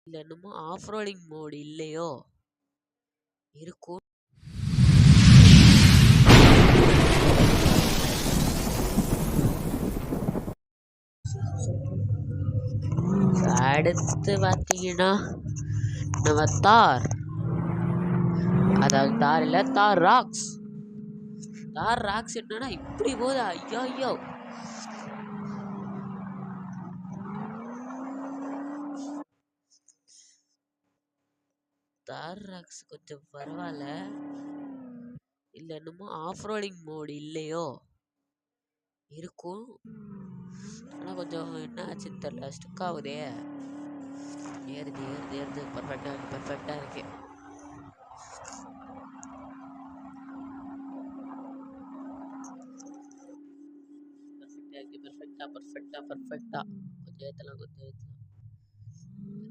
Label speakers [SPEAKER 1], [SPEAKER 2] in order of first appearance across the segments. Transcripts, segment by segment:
[SPEAKER 1] இல்ல என்னமோ of roading mode இல்லையோ? இருக்கும். அடுத்து பார்த்தீங்கன்னா நம்ம தார், அதாவது தார் இல்லை தார் ராக்ஸ். தார் ராக்ஸ் என்னன்னா இப்படி போகுது. ஐயோ ஐயோ, தார் ராக்ஸ் கொஞ்சம் பரவாயில்ல. இல்லை என்னமோ ஆஃப் ரோடிங் மோடு இல்லையோ? இருக்கும். ஆனால் கொஞ்சம் என்ன ஆச்சுன்னு தெரியல, ஸ்டிக் ஆகுதே. ஏறுது ஏறுது ஏறுது. பர்ஃபெக்டாக இருக்கு, பர்ஃபெக்டாக இருக்கு. பர்ஃபெக்டா. கொஞ்சம் ஏற்றலாம், கொஞ்சம் ஏற்றலாம்.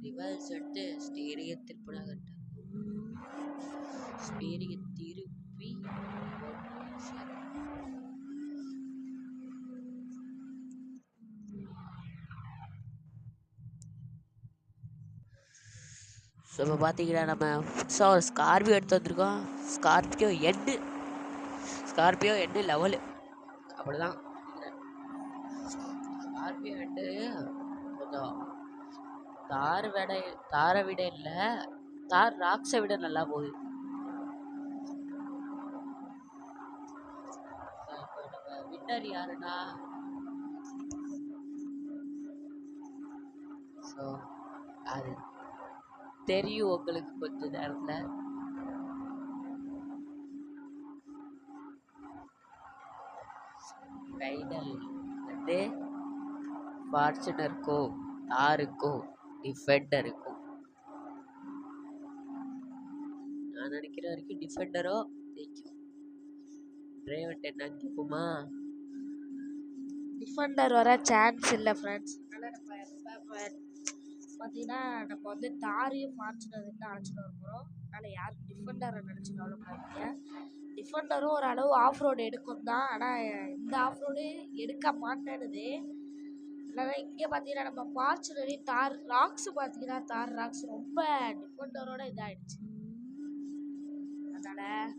[SPEAKER 1] ரிவர்ஸ் எடுத்து ஸ்டீரிங்கை திருப்பினாங்க. ஸ்டீரிங்கை திருப்பி ஸோ இப்போ பார்த்தீங்கன்னா நம்ம புதுசாக ஒரு ஸ்கார்பியோ எடுத்து வந்திருக்கோம். ஸ்கார்பியோ எண்டு லெவலு அப்படிதான். ஸ்கார்பியோ எண்டு கொஞ்சம் தாரை விட இல்லை, தார் ராக்ஸை விட நல்லா போகுது. இப்போ நம்ம வின்னர் யாருன்னா, ஸோ அது தெரியும் உங்களுக்கு கொஞ்ச நேரத்தில். ஃபைனல் வந்து ஃபார்ச்சுனருக்கும் தாருக்கும் டிஃபெண்டருக்கும். நான் நினைக்கிற வரைக்கும் டிஃபெண்டரோ ஜெயிக்கும். டிரைவர்ட்ட என்ன கேட்போமா?
[SPEAKER 2] டிஃபெண்டர் வர சான்ஸ் இல்லை ஃப்ரெண்ட்ஸ். பார்த்தீங்கன்னா நம்ம வந்து தாரையும் ஃபார்ச்சுனருக்கு அழைச்சிட்டு வர போகிறோம். அதனால் யாரும் டிஃபெண்டரை நினச்சி கவலைப்படாதீங்க. டிஃபெண்டரும் ஓரளவு ஆஃப் ரோடு எடுக்கும் தான், ஆனால் இந்த ஆஃப் ரோடு எடுக்க மாட்டேனுது. அதனால் இங்கே பார்த்தீங்கன்னா நம்ம ஃபார்ச்சுனரையும் தார் ராக்ஸ் பார்த்தீங்கன்னா தார் ராக்ஸ் ரொம்ப டிஃபெண்டரோட இதாகிடுச்சு. அதனால்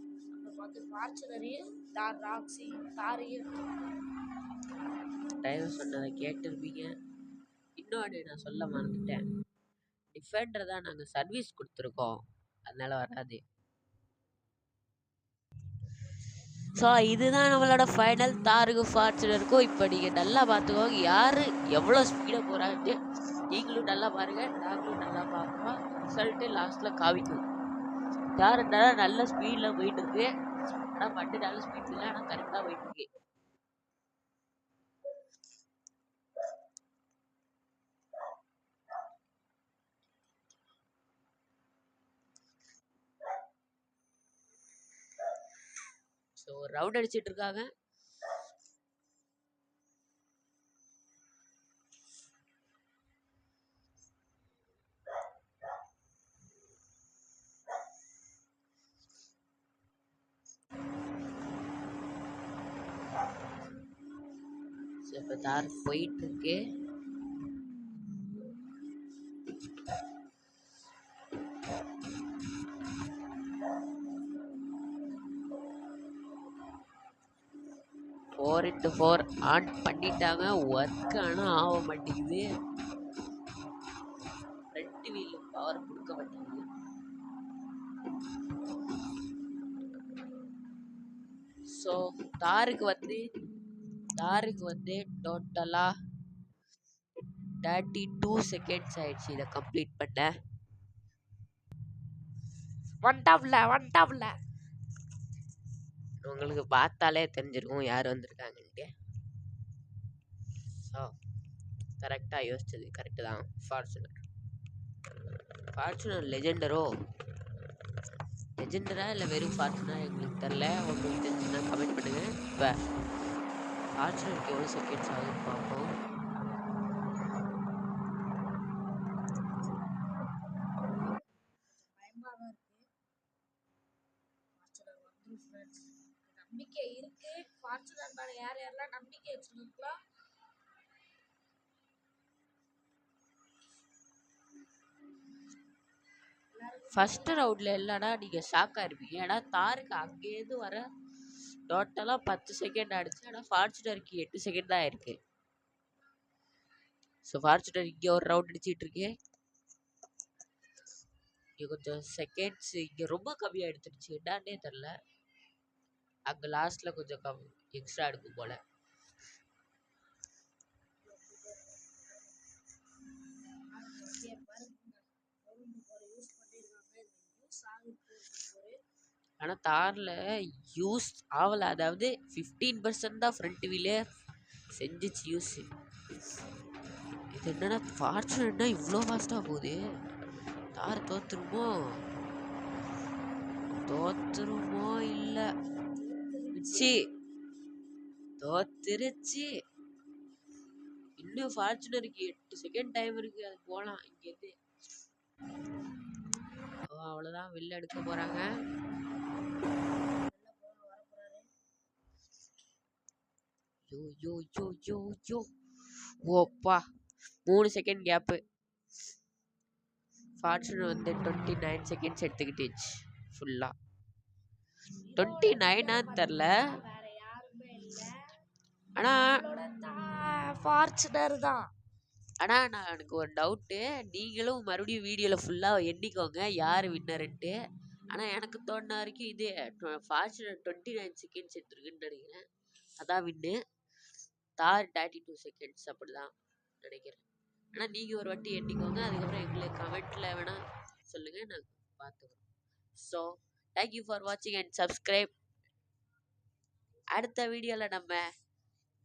[SPEAKER 2] நம்ம வந்து ஃபார்ச்சுனரையும் தார் ராக்ஸையும் தாரையும்
[SPEAKER 1] டிரைவர் சொன்னதை கேட்டிருப்பீங்க. இன்னொன்று நான் சொல்ல மறந்துட்டேன், டிஃபெண்டர் தான் நாங்கள் சர்வீஸ் கொடுத்துருக்கோம், அதனால வராது. ஸோ இதுதான் நம்மளோட ஃபைனல் தாருக்கும் ஃபார்ச்சுனருக்கும். இப்போ நீங்கள் நல்லா பார்த்துக்கோங்க யார் எவ்வளோ ஸ்பீடாக போகிறாங்க. நீங்களும் நல்லா பாருங்கள், நாங்களும் நல்லா பார்க்குறோம். ரிசல்ட்டு லாஸ்ட்டில் காவிக்கும். யார் இருந்தாலும் நல்ல ஸ்பீடில் போயிட்டுருக்கு. ஆனால் வண்டி நல்ல ஸ்பீட் இல்லை, ஆனால் கரெக்டாக போயிட்டுருக்கு. ஸோ ரவுண்ட் அடிச்சிட்டு இருக்காங்க. இப்போ தார் போயிட்டு இருக்கு. ஃபோர் இன்ட்டு ஃபோர் ஆன் பண்ணிட்டாங்க. ஒர்க் ஆனால் ஆக மாட்டேங்குது. ஃப்ரண்ட் வீல் பவர் கொடுக்க மாட்டேங்குது. ஸோ தாருக்கு வந்து டோட்டலாக 32 செகண்ட்ஸ் ஆயிடுச்சு இதை கம்ப்ளீட் பண்ண.
[SPEAKER 2] ஒன் டாப்ல
[SPEAKER 1] உங்களுக்கு பார்த்தாலே தெரிஞ்சிருக்கும் யார் வந்திருக்காங்கன்ட்டு. ஸோ கரெக்டாக யோசிச்சது கரெக்டு தான். ஃபார்ச்சுனர் லெஜெண்டரா இல்லை வெறும் ஃபார்ச்சுனர் எங்களுக்கு தெரில. உங்களுக்கு தெரிஞ்சுன்னா கமெண்ட் பண்ணுங்கள். இப்போ ஃபார்ச்சுனருக்கு எவ்வளோ செகண்ட்ஸ் ஆகுதுன்னு பார்ப்போம்.
[SPEAKER 2] நம்பிக்கை இருக்கு. ஃபார்ச்சுனர் மேல யாரெல்லாம் நம்பிக்கை வச்சிருக்கீங்களோ
[SPEAKER 1] ஃபர்ஸ்ட் ரவுண்டில் இல்லைன்னா நீங்கள் ஷாக்காக இருப்பீங்க. ஏன்னா தாருக்கு அங்கேருந்து வர டோட்டலாக 10 செகண்ட் ஆடிச்சு. ஆனால் ஃபார்ச்சுனருக்கு 8 செகண்ட் தான் இருக்கு. ஸோ ஃபார்ச்சுனர் இங்கே ஒரு ரவுண்ட் அடிச்சிட்டு இருக்கு. இங்கே கொஞ்சம் செகண்ட்ஸ் இங்கே ரொம்ப கம்மியாக எடுத்துருச்சு. என்னன்னே தெரில. அங்கே லாஸ்ட்டில் கொஞ்சம் எக்ஸ்ட்ரா எடுக்கும் போல். ஆனால் தாரில் யூஸ் ஆகலை. அதாவது 15% தான் ஃப்ரண்ட் வீலே செஞ்சிச்சு யூஸ். இது என்னன்னா ஃபார்ச்சுனர்னா இவ்வளோ ஃபாஸ்ட்டாக போகுது. தார் தோத்துருமோ இல்லை தோத்துருச்சு. இன்னும் ஃபார்ச்சுனருக்கு 8 செகண்ட் டைம் இருக்கு. அது போகலாம் இங்கேருந்து. அவ்வளோதான், வெளில எடுக்க போகிறாங்க. ஓப்பா 3 செகண்ட் கேப்பு. ஃபார்ச்சுனர் வந்து 29 செகண்ட்ஸ் எடுத்துக்கிட்டுச்சு ஃபுல்லாக. 29 தெரில. ஆனால்
[SPEAKER 2] ஃபார்ச்சுனர் தான்.
[SPEAKER 1] ஆனால் நான் எனக்கு ஒரு டவுட்டு. நீங்களும் மறுபடியும் வீடியோவில் ஃபுல்லாக எண்ணிக்கோங்க யார் வின்னருன்ட்டு. ஆனால் எனக்கு தோணுன வரைக்கும் இது ஃபார்ச்சுனர் 29 செகண்ட்ஸ் எடுத்துருக்குன்னு நினைக்கிறேன். அதான் வின்னு. தார் 32 செகண்ட்ஸ் அப்படி தான் நினைக்கிறேன். ஆனால் நீங்கள் ஒரு வாட்டி எண்ணிக்கோங்க. அதுக்கப்புறம் எங்களுக்கு கமெண்ட்டில் வேணால் சொல்லுங்கள், நாங்கள் பார்த்துக்கிறோம். ஸோ தேங்க்யூ ஃபார் வாட்சிங் அண்ட் சப்ஸ்கிரைப். அடுத்த வீடியோவில் நம்ம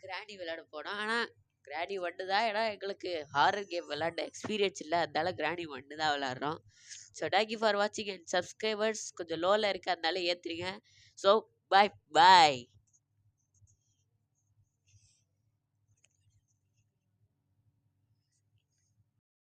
[SPEAKER 1] கிராணி விளையாட போனோம். ஆனால் கிராணி 1 தான். ஏன்னா எங்களுக்கு ஹாரர் கேம் விளையாட எக்ஸ்பீரியன்ஸ் இல்லை. அதனால கிராணி 1 தான் விளையாடுறோம். ஸோ தேங்க்யூ ஃபார் வாட்சிங் அண்ட் சப்ஸ்கிரைபர்ஸ் கொஞ்சம் லோவில் இருக்குது, அதனால ஏற்றுறீங்க. So bye.